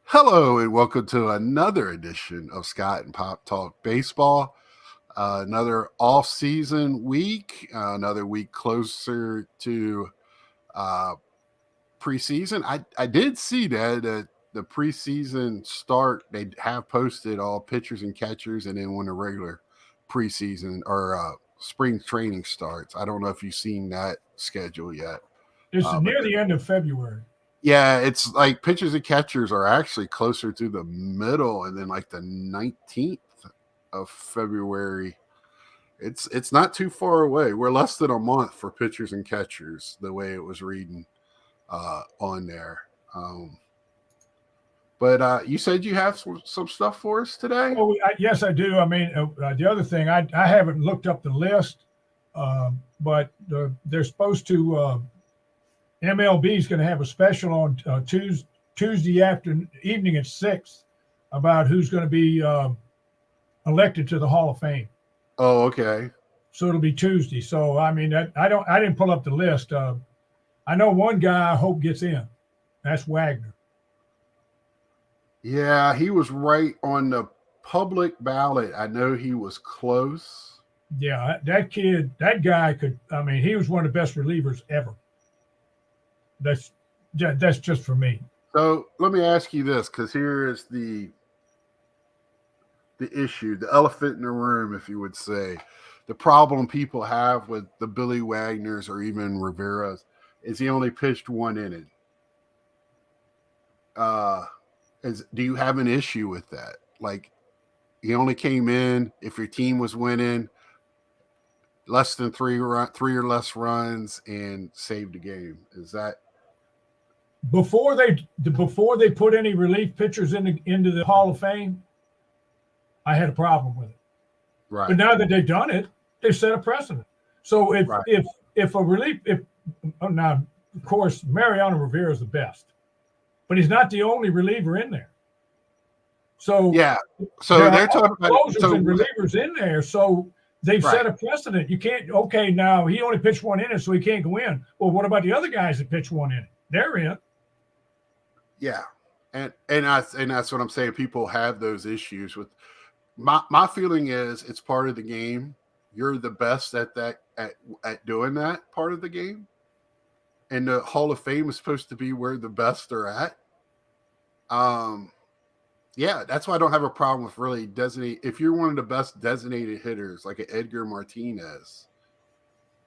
Hello and welcome to another edition of Scott and Pop Talk Baseball. Another off-season week, another week closer to uh, preseason. I did see that the preseason start, they have posted all pitchers and catchers, and then when the regular preseason or spring training starts. I don't know if you've seen that schedule yet. It's But near the end of February. yeah, it's like pitchers and catchers are actually closer to the middle, and then like the 19th of February. It's not too far away. We're less than a month for pitchers and catchers, the way it was reading on there. But you said you have some stuff for us today? Oh, yes, I do. I mean, the other thing, I haven't looked up the list, but they're supposed to. MLB is going to have a special on Tuesday evening at 6 about who's going to be elected to the Hall of Fame. Oh, okay. So it'll be Tuesday. So I mean, I didn't pull up the list. I know one guy I hope gets in. That's Wagner. Yeah, he was right on the public ballot. I know he was close. Yeah, that guy could. I mean, he was one of the best relievers ever. That's just for me. So let me ask you this, because here is the issue, the elephant in the room, if you would say. The problem people have with the Billy Wagners or even Rivera's is he only pitched one inning. Do you have an issue with that? Like, he only came in if your team was winning less than three or less runs and saved the game. Is that before they put any relief pitchers into the Hall of Fame? I had a problem with it. Right. But now that they've done it, they've set a precedent. So if a relief now, of course, Mariano Rivera is the best, but he's not the only reliever in there. So yeah, so they're talking about closers and relievers in there. So they've set a precedent. You can't. Okay, now he only pitched one inning, so he can't go in. Well, what about the other guys that pitched one inning? They're in. Yeah, and that's what I'm saying. People have those issues with. My feeling is it's part of the game. You're the best at doing that part of the game, and the Hall of Fame is supposed to be where the best are at. Yeah, that's why I don't have a problem with really designate. If you're one of the best designated hitters, like an Edgar Martinez,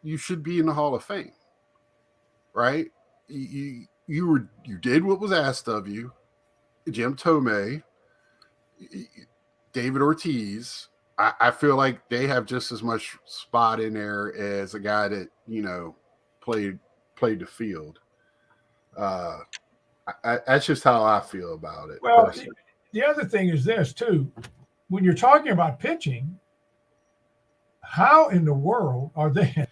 you should be in the Hall of Fame, right? You did what was asked of you. Jim Thome, David Ortiz. I feel like they have just as much spot in there as a guy that played the field. That's just how I feel about it. Well, personally. The other thing is this too: when you're talking about pitching, how in the world are they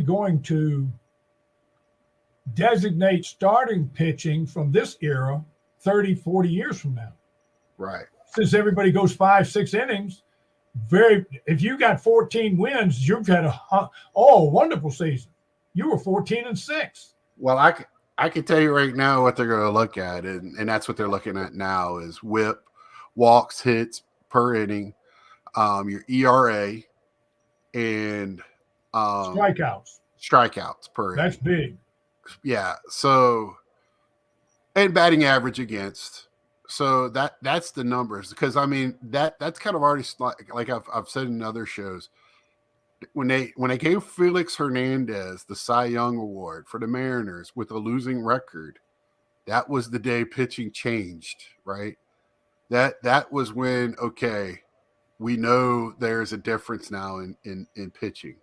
going to designate starting pitching from this era 30, 40 years from now? Right. Since everybody goes 5-6 innings, if you got 14 wins, you've had a wonderful season. You were 14-6. Well, I can tell you right now what they're going to look at, and that's what they're looking at now is WHIP, walks, hits per inning, your ERA, and strikeouts per inning. That's big. Yeah. So, and batting average against. So that's the numbers, because I mean that's kind of already like I've said in other shows. When they gave Felix Hernandez the Cy Young Award for the Mariners with a losing record, that was the day pitching changed, right? That was when, okay, we know there's a difference now in pitching.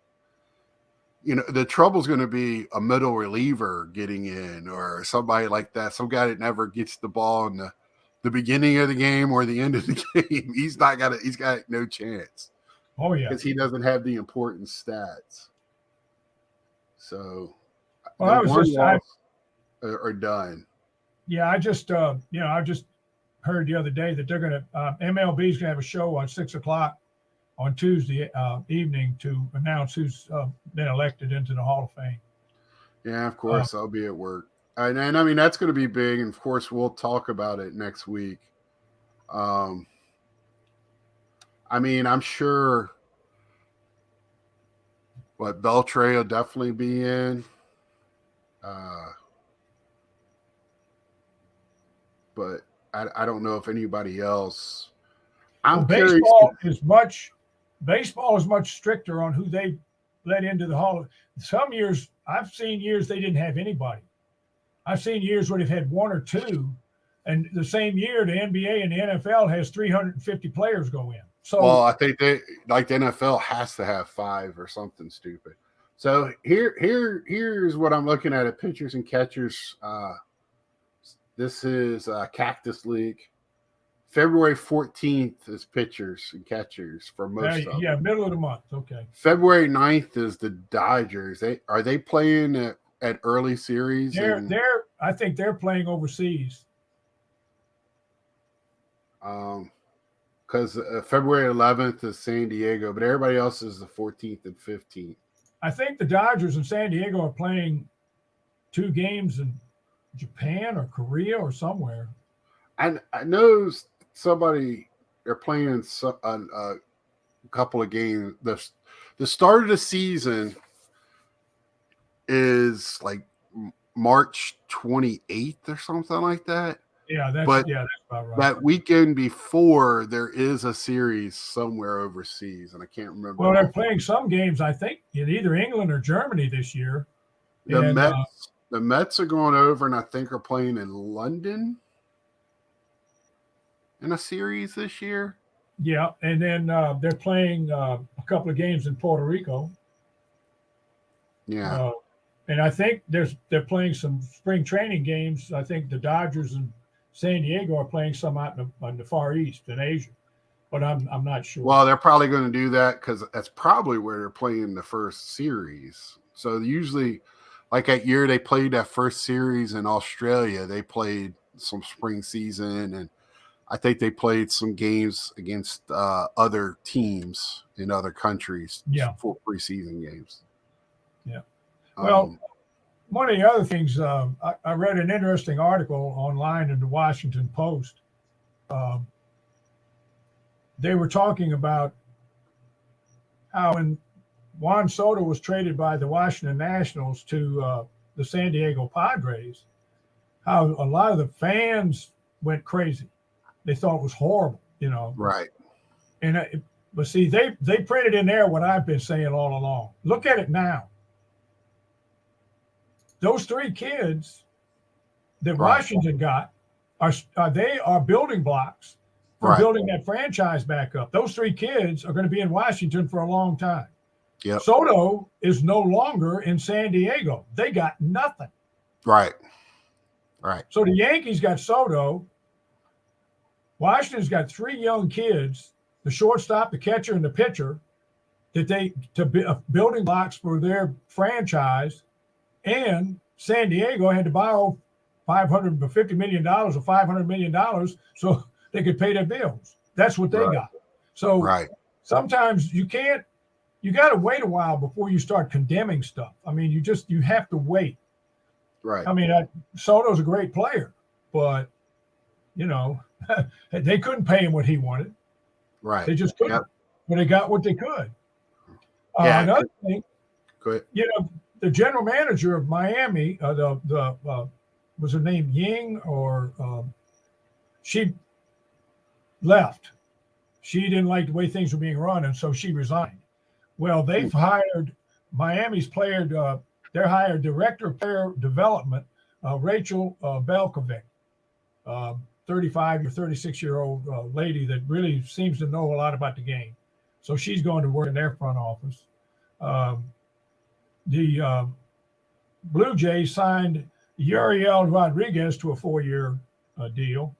The trouble's going to be a middle reliever getting in, or somebody like that, some guy that never gets the ball in the beginning of the game or the end of the game. He's got no chance. Oh yeah, because he doesn't have the important stats. So, well, are done. Yeah, I just heard the other day that they're going to MLB is going to have a show on 6 o'clock on Tuesday evening to announce who's been elected into the Hall of Fame. Yeah, of course, I'll be at work. And I mean that's going to be big, and of course we'll talk about it next week. I mean, I'm sure Beltray will definitely be in. But I don't know if anybody else. I'm curious. Baseball is much stricter on who they let into the Hall. Some years, I've seen years they didn't have anybody. I've seen years where they've had one or two, and the same year the NBA and the NFL has 350 players go in. So, well, I think the NFL has to have 5 or something stupid. So here's what I'm looking at pitchers and catchers. This is Cactus League. February 14th is pitchers and catchers for most of them. Yeah, middle of the month. Okay. February 9th is the Dodgers. Are they playing at early series? I think they're playing overseas. Because February 11th is San Diego, but everybody else is the 14th and 15th. I think the Dodgers in San Diego are playing 2 games in Japan or Korea or somewhere. And I know they're playing a couple of games. The start of the season is like March 28th or something like that. Yeah, that's about right. That weekend before, there is a series somewhere overseas, and I can't remember. Well, they're playing some games, I think, in either England or Germany this year. The Mets are going over, and I think are playing in London in a series this year. Yeah, and then they're playing a couple of games in Puerto Rico. Yeah. And I think they're playing some spring training games. I think the Dodgers and San Diego are playing some out in the Far East in Asia, but I'm not sure. Well, they're probably going to do that because that's probably where they're playing the first series. So usually, like that year they played that first series in Australia, they played some spring season, and I think they played some games against other teams in other countries. Yeah, full preseason games. Yeah. Well, one of the other things, I read an interesting article online in the Washington Post. They were talking about how when Juan Soto was traded by the Washington Nationals to the San Diego Padres, how a lot of the fans went crazy. They thought it was horrible, Right. And but see, they printed in there what I've been saying all along. Look at it now. Those 3 kids that Washington got are building blocks for building that franchise back up. Those 3 kids are going to be in Washington for a long time. Yep. Soto is no longer in San Diego. They got nothing. Right. So the Yankees got Soto. Washington's got 3 young kids, the shortstop, the catcher, and the pitcher, building blocks for their franchise. And San Diego had to borrow $550 million or $500 million so they could pay their bills. That's what they got. So sometimes you got to wait a while before you start condemning stuff. I mean, you have to wait. Right. I mean, Soto's a great player, but, they couldn't pay him what he wanted. Right. They just couldn't. Yep. But they got what they could. Another thing, go ahead. The general manager of Miami, was her name Ying, or she left. She didn't like the way things were being run, and so she resigned. Well, they've hired Miami's player. They're hired director of player development, Rachel Belkovic, 35 or 36-year-old lady that really seems to know a lot about the game. So she's going to work in their front office. The Blue Jays signed Uriel Rodriguez to a 4-year deal.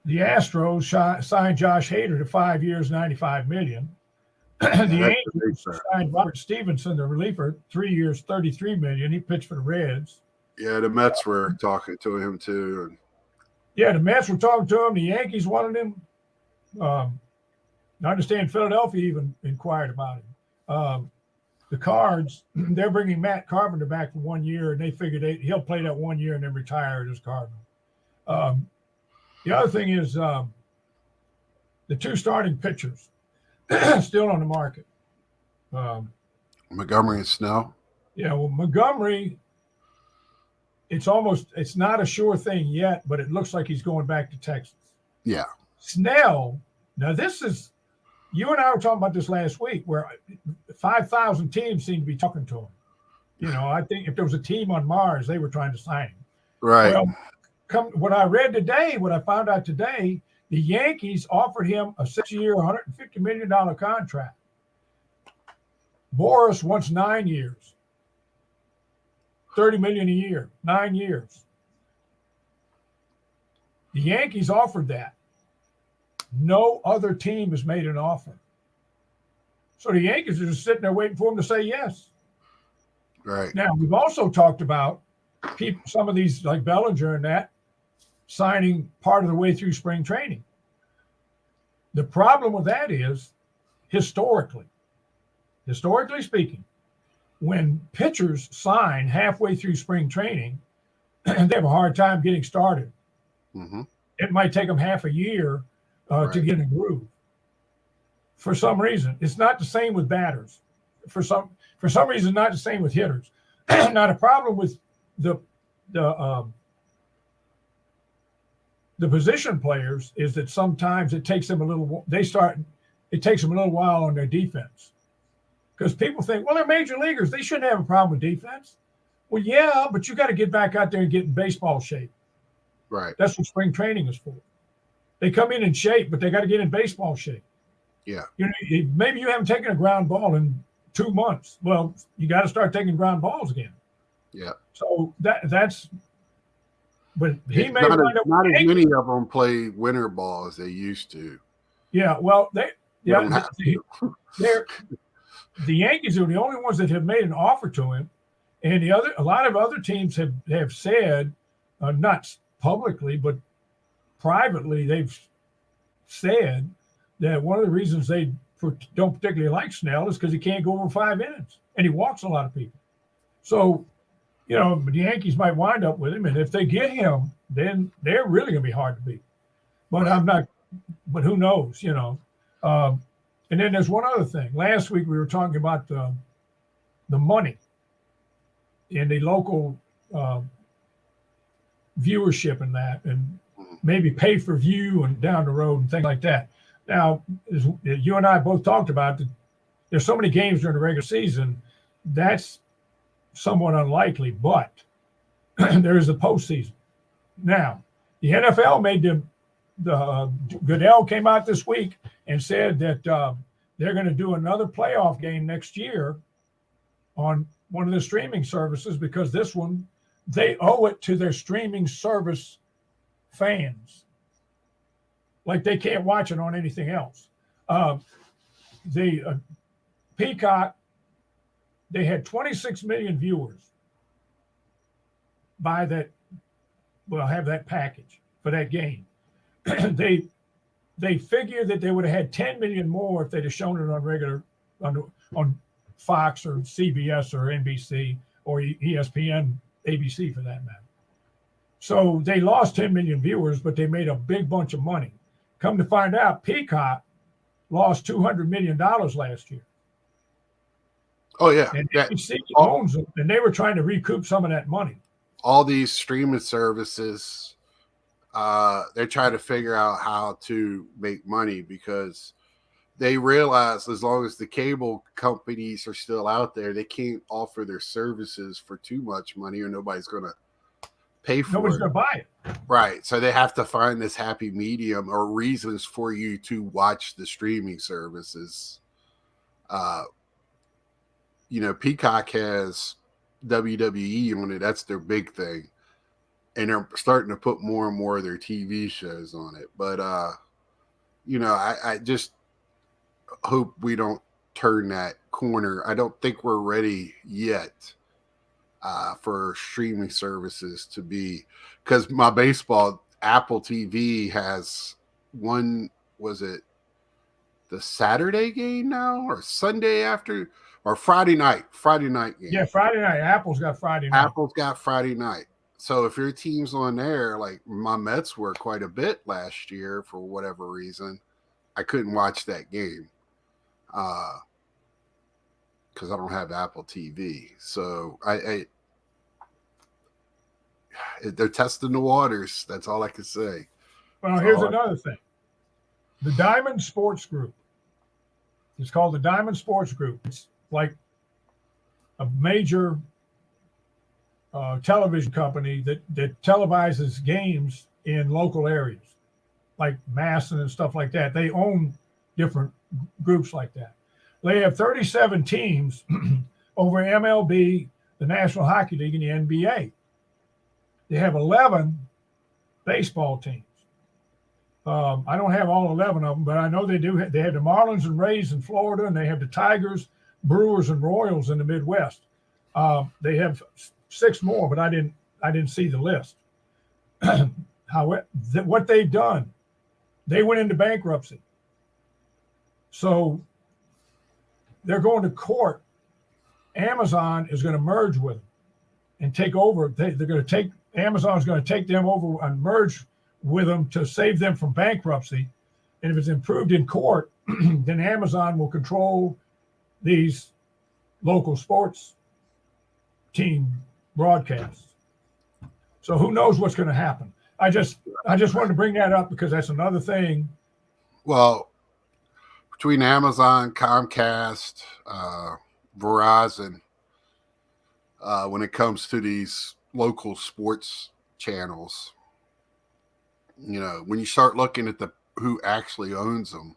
The Astros signed Josh Hader to 5 years, $95 million. The Angels signed Robert Stevenson, the reliever, 3 years, $33 million. He pitched for the Reds. Yeah, the Mets were talking to him too. Yeah, the Mets were talking to him. The Yankees wanted him. I understand Philadelphia even inquired about him. the Cards, they're bringing Matt Carpenter back for 1 year, and they figured he'll play that 1 year and then retire as Cardinal. The other thing is the two starting pitchers still on the market. Montgomery and Snell. Yeah, well, Montgomery, it's not a sure thing yet, but it looks like he's going back to Texas. Yeah. Snell, now you and I were talking about this last week, where 5,000 teams seem to be talking to him. I think if there was a team on Mars, they were trying to sign him. Right. Well, what I found out today, the Yankees offered him a 6-year, $150 million contract. Boris wants 9 years, $30 million a year, 9 years. The Yankees offered that. No other team has made an offer. So the Yankees are just sitting there waiting for him to say yes. Right. Now, we've also talked about some of these, like Bellinger and that, signing part of the way through spring training. The problem with that is, historically speaking, when pitchers sign halfway through spring training, they have a hard time getting started. Mm-hmm. It might take them half a year to get in a groove. For some reason, it's not the same with batters. For some reason, not the same with hitters. Now, the problem with the position players is that sometimes it takes them a little while on their defense, because people think, well, they're major leaguers, they shouldn't have a problem with defense. Well, yeah, but you got to get back out there and get in baseball shape. Right. That's what spring training is for. They come in shape, but they got to get in baseball shape. Yeah. Maybe you haven't taken a ground ball in 2 months. Well, you got to start taking ground balls again. Yeah. So that's. But he may not wind up. Not as many of them play winter ball as they used to. Yeah. Well, the Yankees are the only ones that have made an offer to him, and a lot of other teams have said, not publicly but privately, they've said that one of the reasons they don't particularly like Snell is because he can't go over 5 innings and he walks a lot of people. So, the Yankees might wind up with him, and if they get him, then they're really going to be hard to beat. But but who knows, And then there's one other thing. Last week we were talking about the money in the local viewership and that, and maybe pay for view and down the road and things like that. Now, as you and I both talked about, there's so many games during the regular season, that's somewhat unlikely, but there is a postseason. Now, the NFL made the Goodell came out this week and said that they're going to do another playoff game next year on one of the streaming services, because this one, they owe it to their streaming service fans. Like, they can't watch it on anything else. The Peacock, they had 26 million viewers have that package for that game. They figure that they would have had 10 million more if they'd have shown it on Fox or CBS or NBC or ESPN, ABC for that matter. So they lost 10 million viewers, but they made a big bunch of money. Come to find out, Peacock lost $200 million last year. Oh, yeah. And ABC owns them, and they were trying to recoup some of that money. All these streaming services, they're trying to figure out how to make money, because they realize as long as the cable companies are still out there, they can't offer their services for too much money, or nobody's going to pay for it. Nobody's going to buy it. Right. So they have to find this happy medium or reasons for you to watch the streaming services. Peacock has WWE on it. That's their big thing. And they're starting to put more and more of their TV shows on it. But, I just hope we don't turn that corner. I don't think we're ready yet for streaming services to be, because my baseball Apple TV has one, was it the Saturday game now or Sunday after? or Friday night game. Yeah, Friday night. Apple's got Friday night. Apple's got Friday night. So if your team's on there, like my Mets were quite a bit last year for whatever reason, I couldn't watch that game because I don't have Apple TV. So they're testing the waters. That's all I can say. Well, here's another thing. The Diamond Sports Group. It's called the Diamond Sports Group. It's like a major television company that televises games in local areas, like Masson and stuff like that. They own different groups like that. They have 37 teams over MLB, the National Hockey League, and the NBA. They have 11 baseball teams. I don't have all 11 of them, but I know they do. They have the Marlins and Rays in Florida, and they have the Tigers, Brewers, and Royals in the Midwest. They have 6 more, but I didn't see the list. What they've done, they went into bankruptcy. So they're going to court. Amazon is going to merge with them and take over. Amazon's going to take them over and merge with them to save them from bankruptcy. And if it's improved in court, then Amazon will control these local sports team broadcasts. So who knows what's going to happen? I just wanted to bring that up because that's another thing. Well, between Amazon, Comcast, Verizon, when it comes to these local sports channels, you know, when you start looking at who actually owns them,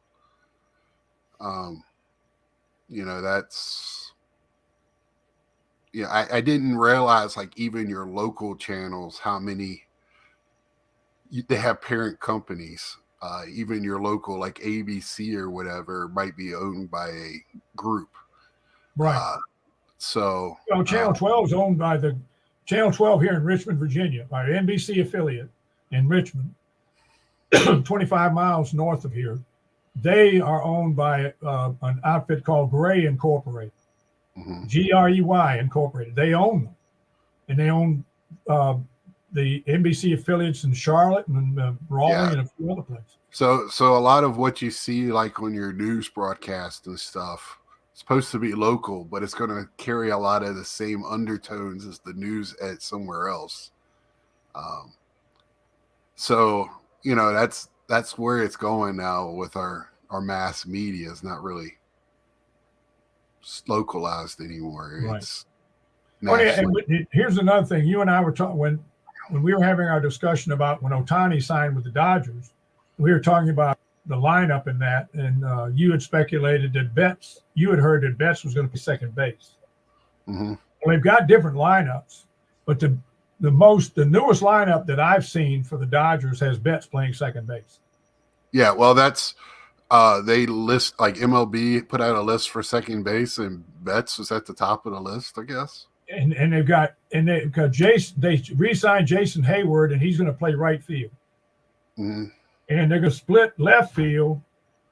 you know, that's, yeah, I didn't realize, like, even your local channels, how many they have parent companies. Even your local, like ABC or whatever, might be owned by a group. Right. So Channel 12 is owned by the Channel 12 here in Richmond, Virginia, by an NBC affiliate in Richmond, 25 miles north of here. They are owned by an outfit called Gray Incorporated, Grey Incorporated. They own them, and they own the NBC affiliates in Charlotte and Raleigh and a few other places. So a lot of what you see, like on your news broadcast and stuff, it's supposed to be local, but it's going to carry a lot of the same undertones as the news at somewhere else. So, you know, that's where it's going now with our mass media. Is not really localized anymore. Right. It's and here's another thing. You and I were talking when we were having our discussion about when Ohtani signed with the Dodgers, we were talking about the lineup in that, and you had speculated that you had heard that Betts was going to be second base. Well, they've got different lineups, but the newest lineup that I've seen for the Dodgers has Betts playing second base. Yeah, well, that's they list, like MLB put out a list for second base, and Betts was at the top of the list, I guess. And they've got Jason. They re-signed Jason Hayward, and he's going to play right field. And they're going to split left field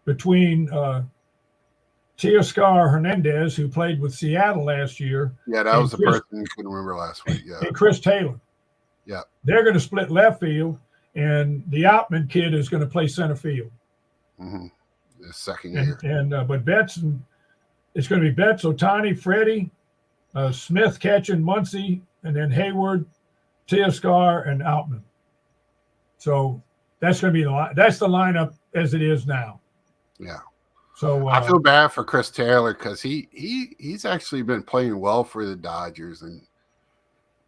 between Teoscar Hernandez, who played with Seattle last year. Yeah, that was the person you couldn't remember last week. Yeah, and Chris Taylor. Yeah, they're going to split left field, and the Outman kid is going to play center field. The second year. But Betts, it's going to be Betts, Ohtani, Freddie, Smith, Ketchum, Muncy, and then Hayward, Teoscar, and Outman. So that's going to be that's the lineup as it is now. Yeah. So I feel bad for Chris Taylor because he's actually been playing well for the Dodgers, and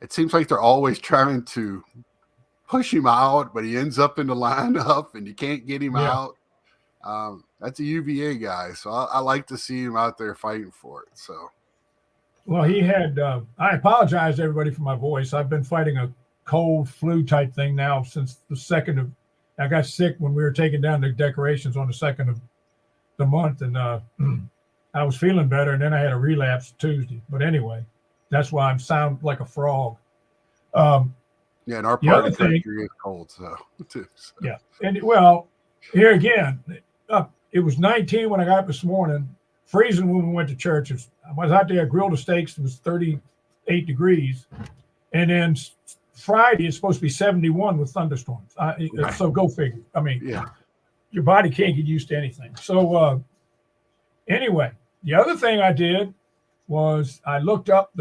it seems like they're always trying to push him out, but he ends up in the lineup and you can't get him out. That's a UVA guy, so I like to see him out there fighting for it. So, well, he had. I apologize to everybody for my voice. I've been fighting a cold flu type thing now since the 2nd of. I got sick when we were taking down the decorations on the 2nd of the month, and I was feeling better, and then I had a relapse Tuesday. But anyway, that's why I sound like a frog. Yeah, and our part of the country is cold, so. Yeah, and well, here again, it was 19 when I got up this morning. freezing when we went to church. I was out there, grilled the steaks. It was 38 degrees. And then Friday, it's supposed to be 71 with thunderstorms. Right. So go figure. I mean, Yeah. your body can't get used to anything. So anyway, the other thing I did was I looked up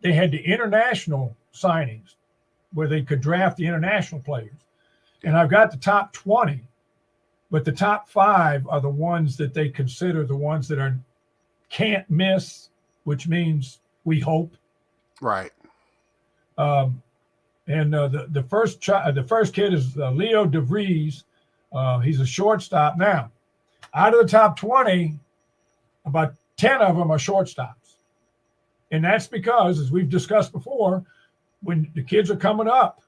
they had the international signings where they could draft the international players. And I've got the top 20, but the top 5 are the ones that they consider the ones that can't miss, which means we hope. Right. And the first kid is Leo DeVries. He's a shortstop. Now, out of the top 20, about 10 of them are shortstops. And that's because, as we've discussed before, when the kids are coming up,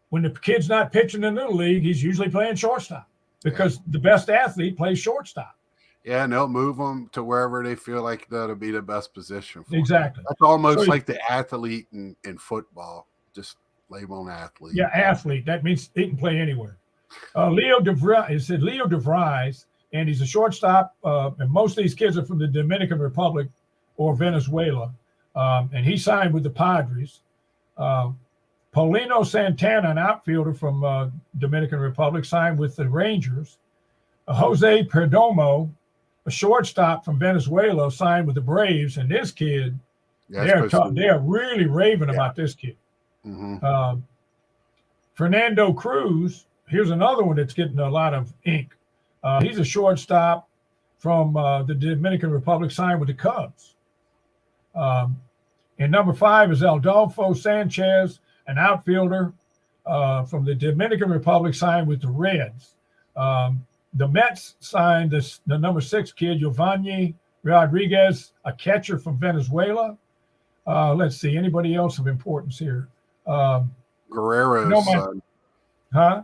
when the kid's not pitching in the Little League, he's usually playing shortstop because the best athlete plays shortstop. Yeah, and they'll move them to wherever they feel like that'll be the best position for Exactly. them. That's almost like the athlete in football. Just label an athlete. Yeah, athlete. That means he can play anywhere. Leo DeVries, and he's a shortstop. And most of these kids are from the Dominican Republic or Venezuela. And he signed with the Padres. Paulino Santana, an outfielder from Dominican Republic, signed with the Rangers. Jose Perdomo, a shortstop from Venezuela, signed with the Braves. And this kid, they are really raving about this kid. Mm-hmm. Fernando Cruz, here's another one that's getting a lot of ink. He's a shortstop from the Dominican Republic, signed with the Cubs. And number 5 is Adolfo Sanchez, an outfielder from the Dominican Republic, signed with the Reds. The Mets signed the number 6 kid, Giovanni Rodriguez, a catcher from Venezuela. Let's see, anybody else of importance here? Guerrero's son. Huh?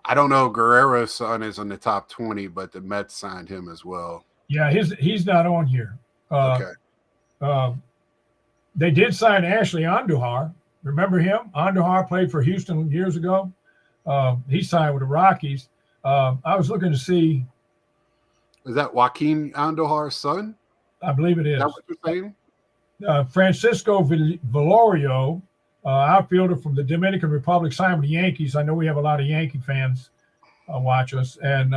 I don't know. Guerrero's son is in the top 20, but the Mets signed him as well. Yeah, he's not on here. Okay. They did sign Ashley Andujar. Remember him? Andujar played for Houston years ago. He signed with the Rockies. I was looking to see. Is that Joaquin Andujar's son? I believe it is. Is that what you're saying? Francisco Velorio, outfielder from the Dominican Republic, signed with the Yankees. I know we have a lot of Yankee fans watch us. And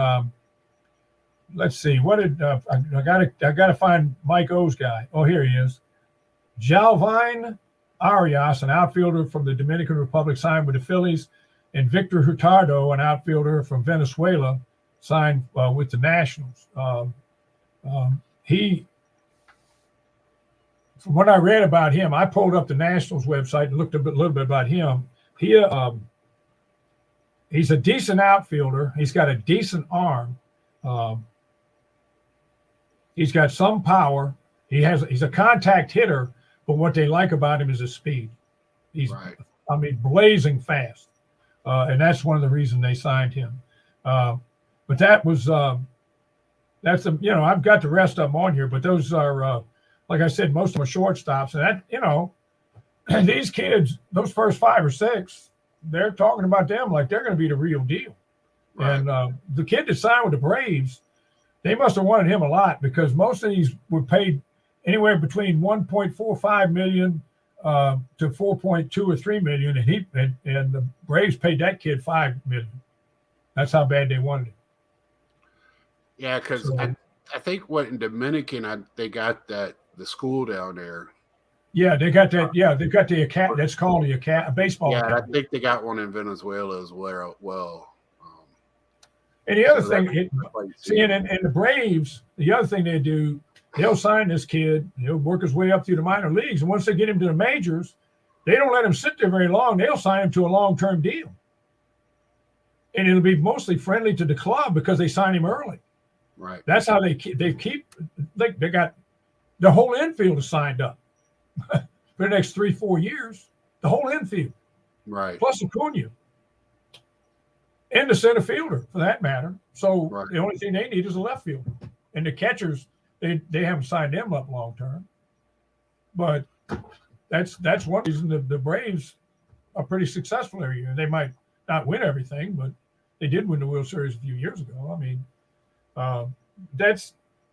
let's see. What did I got to find Mike O's guy? Oh, here he is. Jalvine Arias, an outfielder from the Dominican Republic, signed with the Phillies. And Victor Hurtado, an outfielder from Venezuela, signed with the Nationals. From what I read about him, I pulled up the Nationals website and looked a little bit about him. He's a decent outfielder. He's got a decent arm. He's got some power. He's a contact hitter, but what they like about him is his speed. He's, right. Blazing fast. And that's one of the reasons they signed him. But that was, I've got the rest of them on here, but those are, like I said, most of them are shortstops. And that, these kids, those first 5 or 6, they're talking about them like they're going to be the real deal. Right. And the kid that signed with the Braves, they must have wanted him a lot because most of these were paid anywhere between $1.45 million to $4.2 or $3 million, and the Braves paid that kid $5 million. That's how bad they wanted it. Yeah, because I think what in Dominican they got the school down there. Yeah, they got that. Yeah, they got that's called a baseball. Yeah, academy. I think they got one in Venezuela as well. And the other thing, in the Braves, the other thing they do, they'll sign this kid. He'll work his way up through the minor leagues, and once they get him to the majors, they don't let him sit there very long. They'll sign him to a long-term deal, and it'll be mostly friendly to the club because they sign him early. Right. That's how they got the whole infield is signed up for the next 3-4 years. The whole infield, right? Plus Acuna. And the center fielder, for that matter. So The only thing they need is a left fielder. And the catchers, they haven't signed them up long term. But that's one reason the Braves are pretty successful every year. They might not win everything, but they did win the World Series a few years ago. I mean,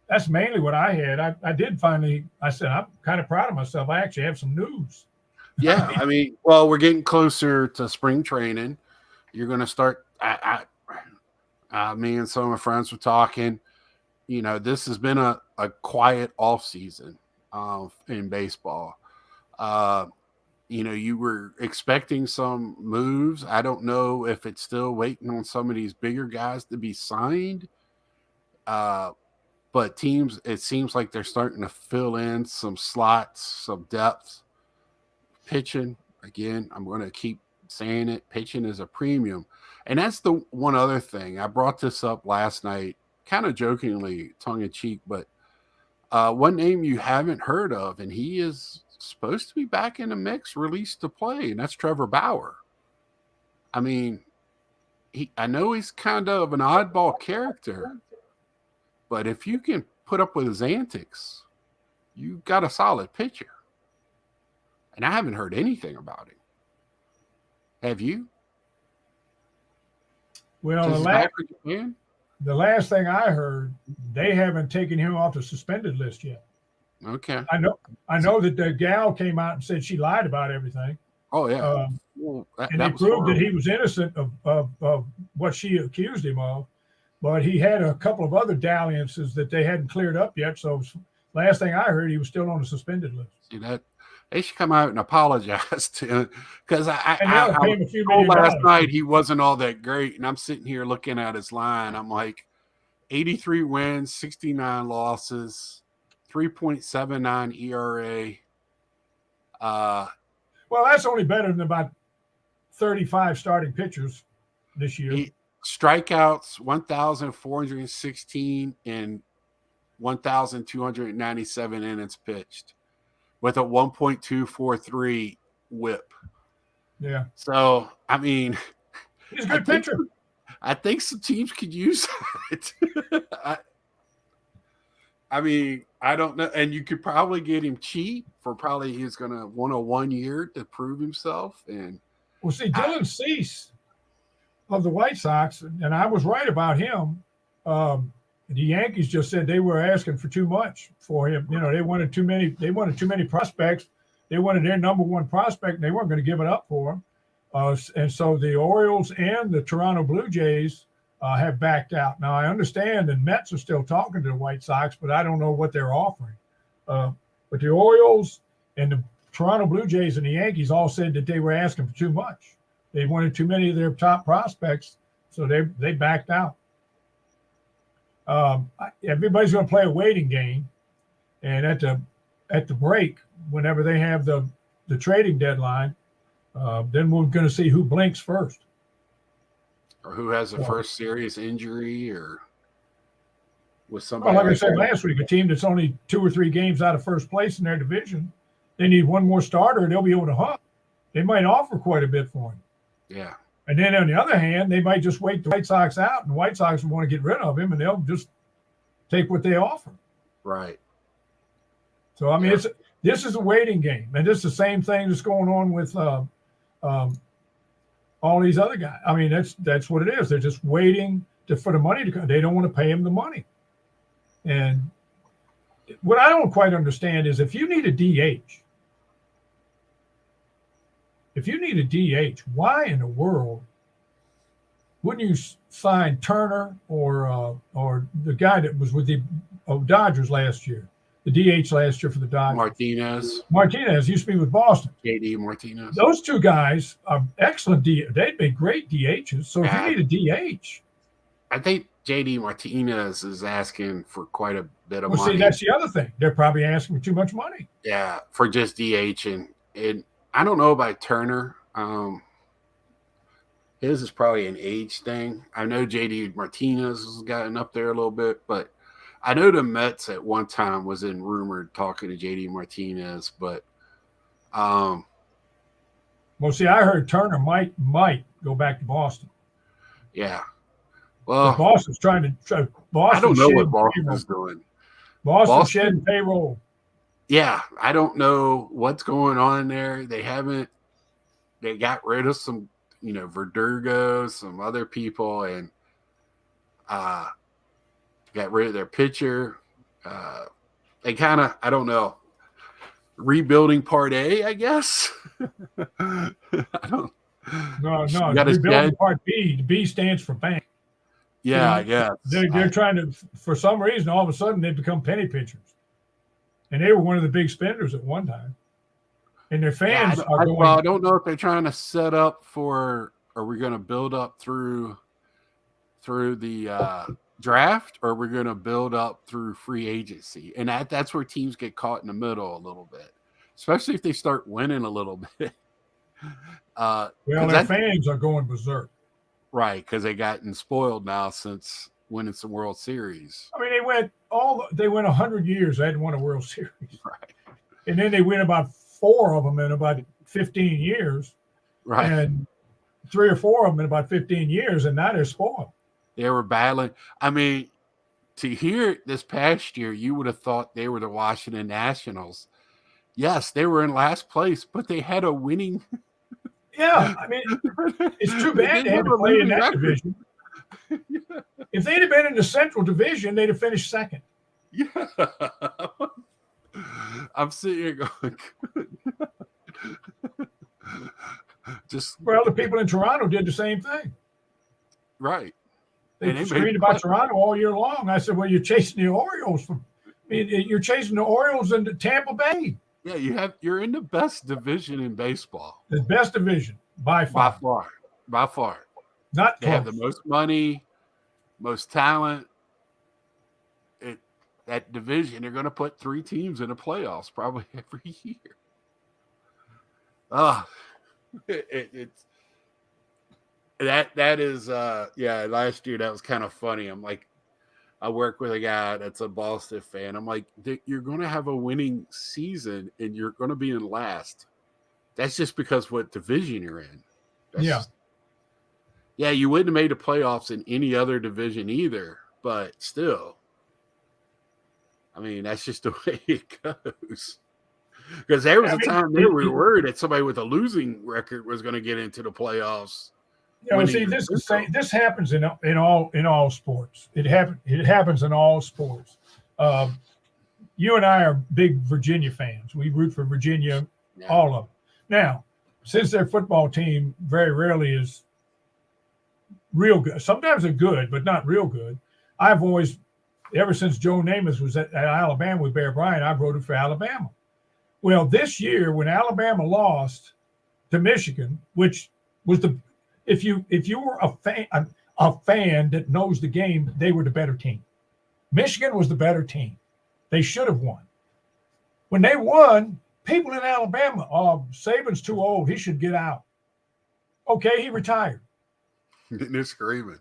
that's mainly what I had. I did finally. I said I'm kind of proud of myself. I actually have some news. Yeah, I mean, well, we're getting closer to spring training. You're going to start. Me and some of my friends were talking. You know, this has been a quiet off season in baseball. Uh, you know, you were expecting some moves. I don't know if it's still waiting on some of these bigger guys to be signed. But teams, it seems like they're starting to fill in some slots, some depth. Pitching, again, I'm going to keep saying it. Pitching is a premium. And that's the one other thing. I brought this up last night, kind of jokingly, tongue in cheek, but one name you haven't heard of, and he is supposed to be back in the mix, released to play, and that's Trevor Bauer. I mean, I know he's kind of an oddball character, but if you can put up with his antics, you got a solid pitcher. And I haven't heard anything about him. Have you? Well, the last thing I heard, they haven't taken him off the suspended list yet. Okay. I know that the gal came out and said she lied about everything. Oh yeah. And they proved that he was innocent of what she accused him of, but he had a couple of other dalliances that they hadn't cleared up yet. So last thing I heard, he was still on the suspended list. See that? They should come out and apologize to, because I was told last night he wasn't all that great, and I'm sitting here looking at his line. I'm like, 83 wins, 69 losses, 3.79 ERA. Well, that's only better than about 35 starting pitchers this year. Strikeouts 1,416 and 1,297 innings pitched, with a 1.243 whip. Yeah. So, I mean, he's a good pitcher. I think some teams could use it. I mean, I don't know. And you could probably get him cheap for probably he's going to want a 1 year to prove himself. And well, see, Dylan Cease of the White Sox, and I was right about him. The Yankees just said they were asking for too much for him. You know, they wanted too many prospects. They wanted their number one prospect, and they weren't going to give it up for him. And so the Orioles and the Toronto Blue Jays have backed out. Now, I understand the Mets are still talking to the White Sox, but I don't know what they're offering. But the Orioles and the Toronto Blue Jays and the Yankees all said that they were asking for too much. They wanted too many of their top prospects, so they backed out. Everybody's going to play a waiting game, and at the break, whenever they have the trading deadline, then we're going to see who blinks first, or who has a first serious injury, or with somebody. Well, like I said last week, a team that's only 2 or 3 games out of first place in their division, they need one more starter, and they'll be able to hunt. They might offer quite a bit for him. Yeah. And then on the other hand, they might just wait the White Sox out, and the White Sox will want to get rid of him, and they'll just take what they offer. Right. So, I mean, this is a waiting game, and this is the same thing that's going on with all these other guys. I mean, that's what it is. They're just waiting for the money to come. They don't want to pay him the money. And what I don't quite understand is if you need a DH, why in the world wouldn't you sign Turner or the guy that was with the Dodgers last year, the DH last year for the Dodgers? Martinez used to be with Boston. JD Martinez. Those two guys are excellent. They'd be great DHs. So if you need a DH. I think JD Martinez is asking for quite a bit of money. See, that's the other thing. They're probably asking for too much money. Yeah, for just DH. And I don't know about Turner. His is probably an age thing. I know JD Martinez has gotten up there a little bit, but I know the Mets at one time was in rumored talking to JD Martinez, but well, see, I heard Turner might go back to Boston. Yeah. Well, Boston's trying to Boston. I don't know what Boston's doing. Boston shedding payroll. Yeah, I don't know what's going on there. They got rid of some, Verdugo, some other people, and got rid of their pitcher. they kind of, I don't know, rebuilding part A, I guess. I don't. No, You it's got a rebuilding shed? part B. The B stands for bank. Yeah, I See, guess. they're trying to, for some reason, all of a sudden they become penny pinchers, and they were one of the big spenders at one time, and their fans are going. Well, I don't know if they're trying to set up for. Are we going to build up through the draft, or we're going to build up through free agency? And that's where teams get caught in the middle a little bit, especially if they start winning a little bit. Well, their fans are going berserk. Right, because they gotten spoiled now since winning some World Series. I mean, they went 100 years. They hadn't won a World Series, right? And then they win about 4 of them in about 15 years, right? And 3 or 4 of them in about 15 years, and now they're spoiled. They were battling. I mean, to hear it this past year, you would have thought they were the Washington Nationals. Yes, they were in last place, but they had a winning. Yeah, I mean, it's too bad they had to play in that division. If they'd have been in the Central Division, they'd have finished second. Yeah. I'm sitting here going, well, the people in Toronto did the same thing. Right. They screamed about Toronto all year long. I said, well, you're chasing the Orioles. You're chasing the Orioles into Tampa Bay. Yeah, you're in the best division in baseball. The best division by far. By far. Not they have the most money, most talent. That division, they're going to put 3 teams in the playoffs probably every year. It's that is last year that was kind of funny. I'm like, I work with a guy that's a Boston fan. I'm like, you're going to have a winning season and you're going to be in last. That's just because what division you're in. You wouldn't have made the playoffs in any other division either, but still. I mean, that's just the way it goes. Because there was a time they were worried that somebody with a losing record was going to get into the playoffs. Yeah, well, see, this happens in all sports. It happens in all sports. You and I are big Virginia fans. We root for Virginia, all of them. Now, since their football team very rarely is real good, sometimes they're good, but not real good. I've always, ever since Joe Namath was at Alabama with Bear Bryant, I've voted for Alabama. Well, this year when Alabama lost to Michigan, which was if you were a fan that knows the game, they were the better team. Michigan was the better team. They should have won. When they won, people in Alabama, Saban's too old. He should get out. Okay, he retired. They're screaming.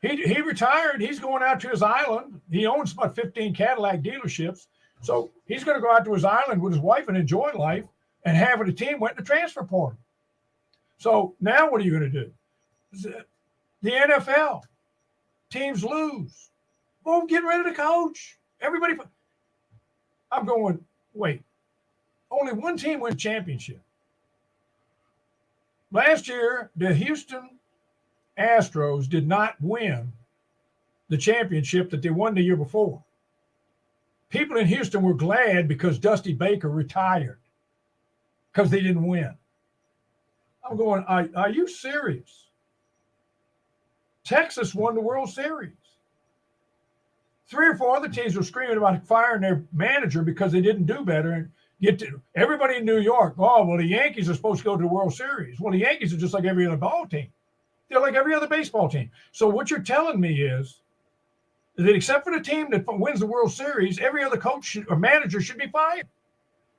He retired. He's going out to his island. He owns about 15 Cadillac dealerships. So he's going to go out to his island with his wife and enjoy life, and half of the team went to transfer portal. So now what are you going to do? The NFL, teams lose. Well, get rid of the coach. Everybody. I'm going, wait. Only one team wins championship. Last year, the Houston Astros did not win the championship that they won the year before. People in Houston were glad because Dusty Baker retired because they didn't win. I'm going, are you serious? Texas won the World Series. 3 or 4 other teams were screaming about firing their manager because they didn't do better. And everybody in New York, the Yankees are supposed to go to the World Series. Well, the Yankees are just like every other ball team. They're like every other baseball team. So what you're telling me is that except for the team that wins the World Series, every other coach or manager should be fired.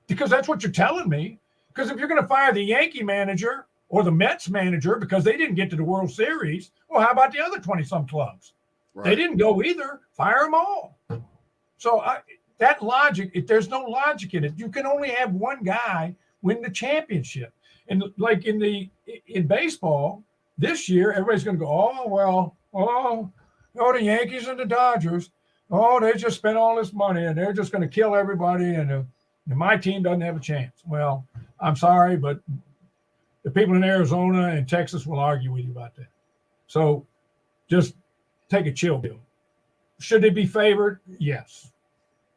Because that's what you're telling me. Because if you're going to fire the Yankee manager or the Mets manager because they didn't get to the World Series, well, how about the other 20-some clubs? Right. They didn't go either. Fire them all. So that logic, there's no logic in it. You can only have one guy win the championship. And like in baseball, this year, everybody's going to go, the Yankees and the Dodgers, they just spent all this money and they're just going to kill everybody and my team doesn't have a chance. Well, I'm sorry, but the people in Arizona and Texas will argue with you about that. So just take a chill pill. Should they be favored? Yes.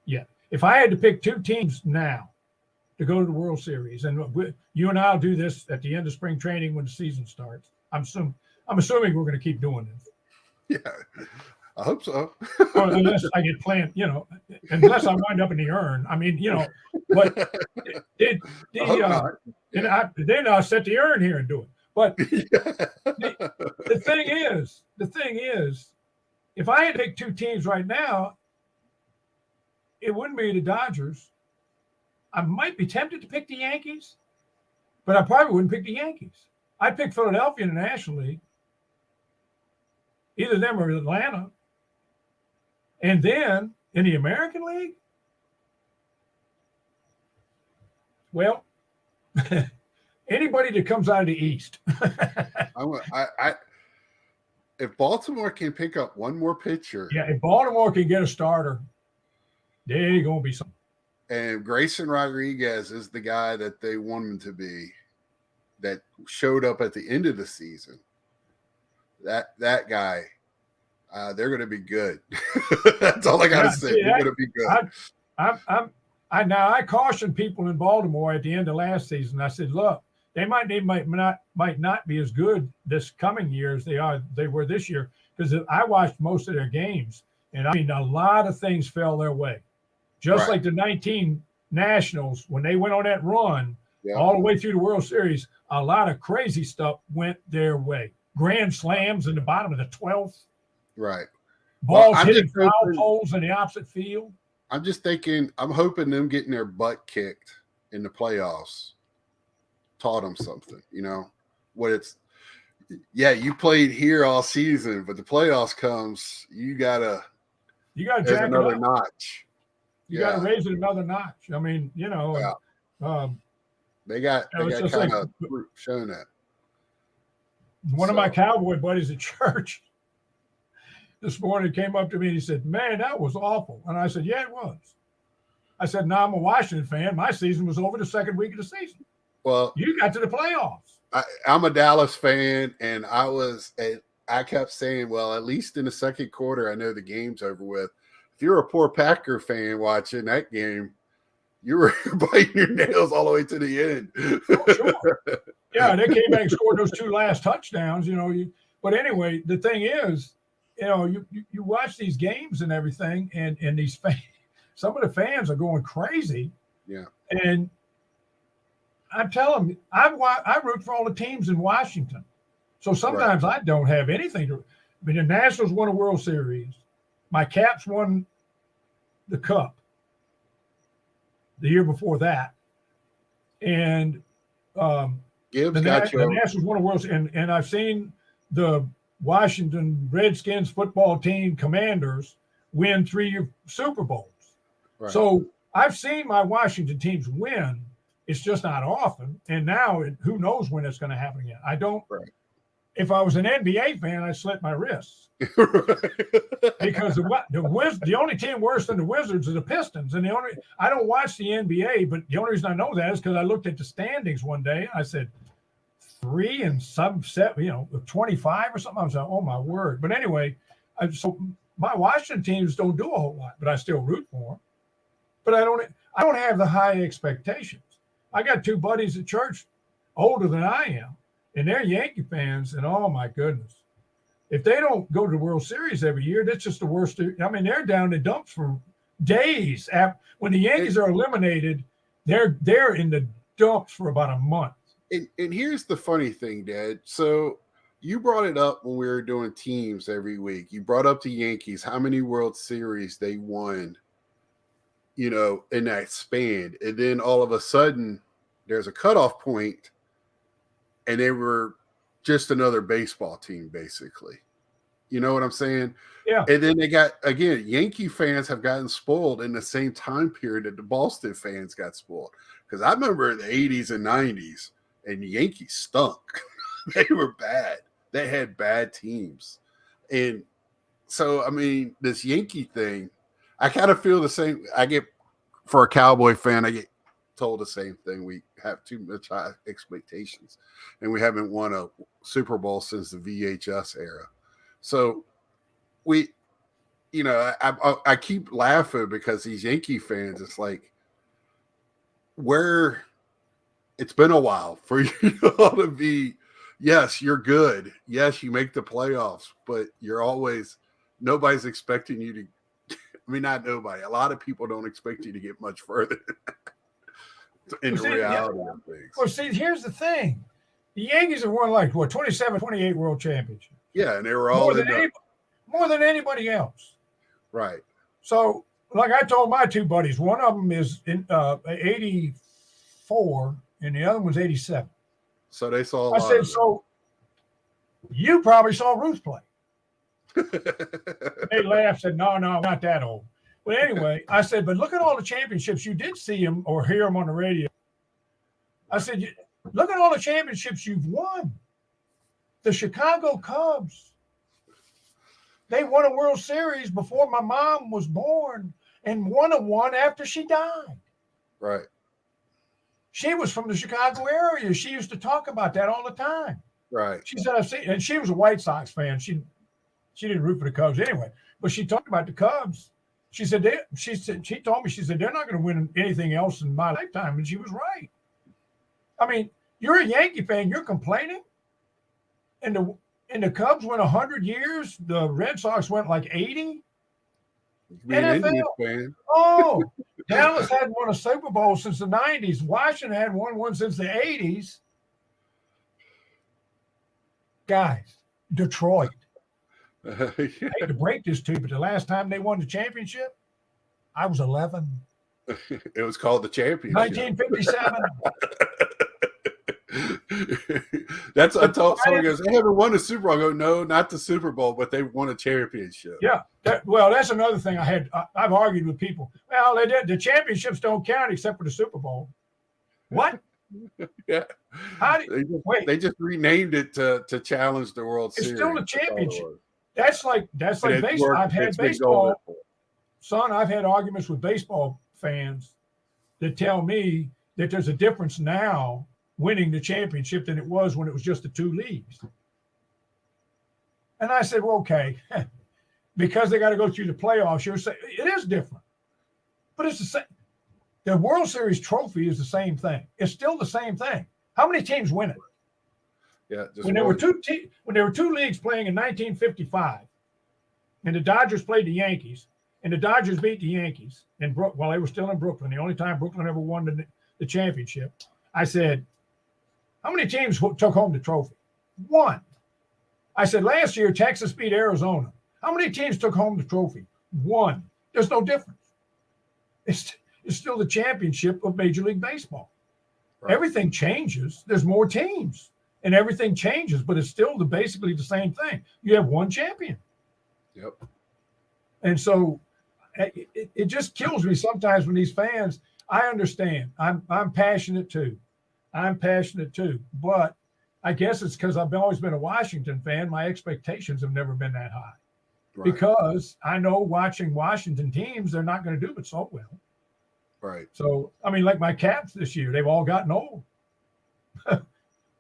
Yeah. If I had to pick two teams now to go to the World Series, and you and I'll do this at the end of spring training when the season starts. I'm assuming we're going to keep doing this. Yeah, I hope so. Well, unless I get planned, unless I wind up in the urn. I mean, but then I'll set the urn here and do it. But the thing is, if I had to pick two teams right now, it wouldn't be the Dodgers. I might be tempted to pick the Yankees, but I probably wouldn't pick the Yankees. I'd pick Philadelphia in the National League. Either them or Atlanta. And then in the American League, well, anybody that comes out of the East. If Baltimore can pick up one more pitcher. Yeah, if Baltimore can get a starter, they're going to be something. And Grayson Rodriguez is the guy that they want him to be, that showed up at the end of the season. That guy, they're going to be good. That's all I got to say. They're going to be good. I cautioned people in Baltimore at the end of last season. I said, look, they might not be as good this coming year as they were this year, because I watched most of their games, and I mean a lot of things fell their way. Just like the 19 Nationals, when they went on that run all the way through the World Series, a lot of crazy stuff went their way. Grand slams in the bottom of the 12th. Right. Balls hitting foul poles in the opposite field. I'm just thinking, I'm hoping them getting their butt kicked in the playoffs taught them something, you played here all season, but the playoffs comes, you gotta jack another it up. Notch. You got to raise it another notch. I mean, they got kind of shown that. One of my cowboy buddies at church this morning came up to me and he said, "Man, that was awful." And I said, "Yeah, it was." I said, "No, I'm a Washington fan. My season was over the second week of the season. Well, you got to the playoffs." I'm a Dallas fan, and I kept saying, well, at least in the second quarter, I know the game's over with. If you're a poor Packer fan watching that game, you were biting your nails all the way to the end. Oh, sure. Yeah, they came back and scored those two last touchdowns, But anyway, the thing is, you watch these games and everything, and these fans, some of the fans are going crazy. Yeah. And I'm telling you, I root for all the teams in Washington. So sometimes I don't have anything to. I mean, the Nationals won a World Series. My Caps won the Cup the year before that. And Gibbs the Nationals won a World Series. And I've seen the Washington Redskins football team Commanders win 3 Super Bowls. Right. So I've seen my Washington teams win. It's just not often. And now who knows when it's going to happen again. I don't. Right. If I was an NBA fan, I'd slit my wrists. Because the only team worse than the Wizards is the Pistons. And I don't watch the NBA, but the only reason I know that is because I looked at the standings one day. I said 3 and some 25 or something. I was like, oh my word. But anyway, so my Washington teams don't do a whole lot, but I still root for them. But I don't have the high expectations. I got 2 buddies at church older than I am, and they're Yankee fans, and oh my goodness. If they don't go to the World Series every year, that's just the worst. I mean, they're down in the dumps for days. When the Yankees are eliminated, they're in the dumps for about a month. And here's the funny thing, Dad. So you brought it up when we were doing teams every week. You brought up the Yankees, how many World Series they won, in that span. And then all of a sudden, there's a cutoff point, and they were just another baseball team, basically. You know what I'm saying? Yeah. And then they got, again, Yankee fans have gotten spoiled in the same time period that the Boston fans got spoiled. Because I remember the 80s and 90s, and the Yankees stunk. They were bad. They had bad teams. And so, I mean, this Yankee thing, I kind of feel the same. For a Cowboy fan, I get told the same thing. We have too much high expectations, and we haven't won a Super Bowl since the VHS era. So you know, I keep laughing because these Yankee fans, it's like, where it's been a while for you all to be, yes, you're good. Yes, you make the playoffs, but you're always, nobody's expecting you to, I mean, not nobody. A lot of people don't expect you to get much further in the reality of things. Well, see, here's the thing. The Yankees have won like, what, 27, 28 world championships. Yeah, and they were all more than anybody else. Right. So, like I told my two buddies, one of them is in 84 and the other one's 87. So they saw a I lot said, of so you probably saw Ruth play. They laughed, said, no, not that old. But anyway, I said, but look at all the championships. You did see him or hear him on the radio. I said, look at all the championships you've won. The Chicago Cubs. They won a World Series before my mom was born and won one after she died. Right. She was from the Chicago area. She used to talk about that all the time. Right. She said, I've seen, and she was a White Sox fan. She didn't root for the Cubs anyway, but she talked about the Cubs. She told me, they're not going to win anything else in my lifetime. And she was right. I mean, you're a Yankee fan, you're complaining. And the Cubs went 100 years. The Red Sox went like 80. NFL fan. Oh, Dallas hadn't won a Super Bowl since the 90s. Washington hadn't won one since the 80s. Guys, Detroit. I hate to break this to you, but the last time they won the championship, I was 11. It was called the championship. 1957. That's I told someone goes, they haven't won a Super Bowl. I go, no, not the Super Bowl, but they won a championship. Yeah. That's another thing I've argued with people. Well, the championships don't count except for the Super Bowl. What? Yeah. They just renamed it to challenge the World Series. It's still the championship. That's like baseball. I've had baseball. Son, I've had arguments with baseball fans that tell me that there's a difference now winning the championship than it was when it was just the two leagues. And I said, well, okay, because they got to go through the playoffs, you're saying it is different. But it's the same. The World Series trophy is the same thing. It's still the same thing. How many teams win it? Yeah. When there were two leagues playing in 1955, and the Dodgers played the Yankees, and the Dodgers beat the Yankees while they were still in Brooklyn, the only time Brooklyn ever won the championship, I said, how many teams took home the trophy? One. I said, last year, Texas beat Arizona. How many teams took home the trophy? One. There's no difference. It's still the championship of Major League Baseball. Right. Everything changes. There's more teams, and everything changes, but it's still basically the same thing. You have one champion. Yep. And so it just kills me sometimes when these fans, I understand. I'm passionate too. But I guess it's because I've always been a Washington fan. My expectations have never been that high. Right. Because I know watching Washington teams, they're not going to do it so well. Right. So, I mean, like my Caps this year, they've all gotten old.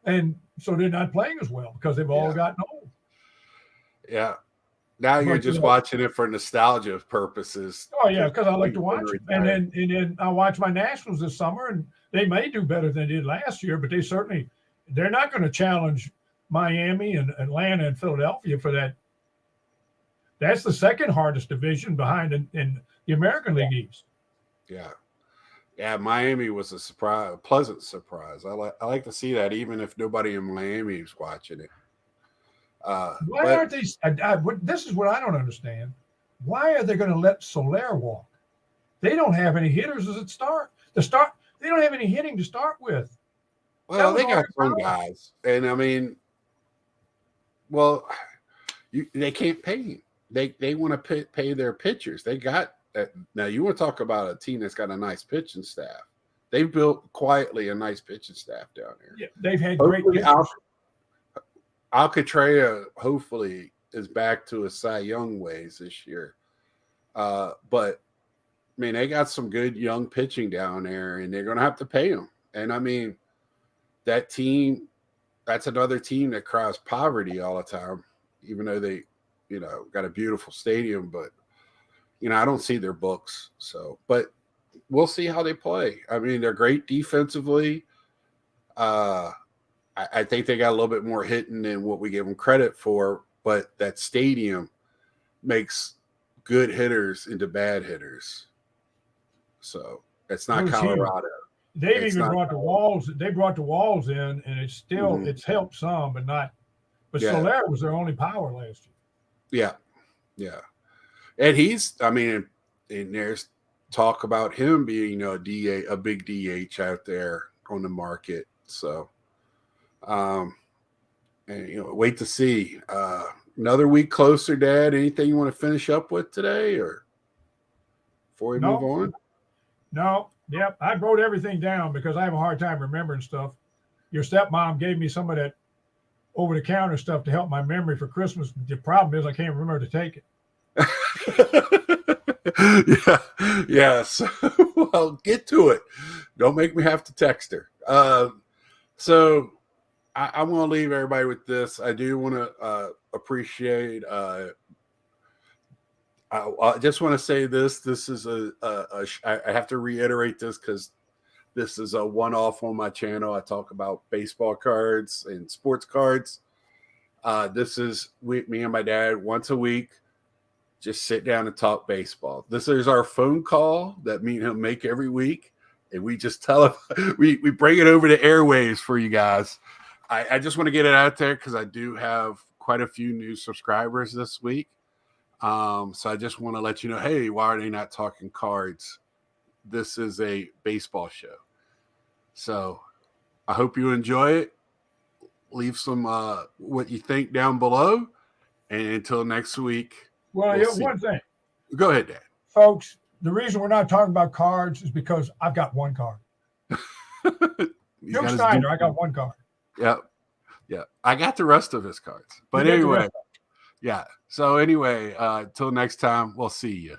And so they're not playing as well because they've all gotten old. Yeah. Now you're just watching it for nostalgia purposes. Oh, yeah, because I like to watch it. And then I watch my Nationals this summer, and they may do better than they did last year, but they're not going to challenge Miami and Atlanta and Philadelphia for that. That's the second hardest division behind in the American League East. Yeah. Yeah, Miami was a pleasant surprise. I like to see that, even if nobody in Miami is watching it. Why aren't these? This is what I don't understand. Why are they going to let Soler walk? They don't have any hitters as it start. They don't have any hitting to start with. Well, they got some guys, and I mean, they can't pay him. They want to pay their pitchers. They got that. Now you want to talk about a team that's got a nice pitching staff. They've built quietly a nice pitching staff down there. Yeah, they've had great pitchers. Alcantara hopefully is back to his Cy Young ways this year. But I mean, they got some good young pitching down there, and they're going to have to pay them. And I mean, that team, that's another team that cries poverty all the time, even though they, got a beautiful stadium. But I don't see their books. So, but we'll see how they play. I mean, they're great defensively. I think they got a little bit more hitting than what we give them credit for, but that stadium makes good hitters into bad hitters. So it's not Colorado. They've even brought the walls. They brought the walls in, and it's still it's helped some, but not. But Soler was their only power last year. Yeah. And and there's talk about him being a big DH out there on the market. So, and wait to see. Another week closer, Dad. Anything you want to finish up with today, or before we move on? No. Yep. I wrote everything down because I have a hard time remembering stuff. Your stepmom gave me some of that over-the-counter stuff to help my memory for Christmas. The problem is I can't remember to take it. Yes. Well, get to it. Don't make me have to text her. So I want to leave everybody with this. I do want to appreciate. I just want to say this. This is I have to reiterate this because this is a one-off on my channel. I talk about baseball cards and sports cards. This is me and my dad once a week. Just sit down and talk baseball. This is our phone call that me and him make every week. And we just tell him, we bring it over the airwaves for you guys. I just want to get it out there because I do have quite a few new subscribers this week. So I just want to let you know, hey, why are they not talking cards? This is a baseball show. So I hope you enjoy it. Leave some what you think down below. And until next week. Well, one thing. Go ahead, Dad. Folks, the reason we're not talking about cards is because I've got one card. Joe Snyder, I got one card. Yeah. I got the rest of his cards. But anyway, yeah. So anyway, till next time, we'll see you.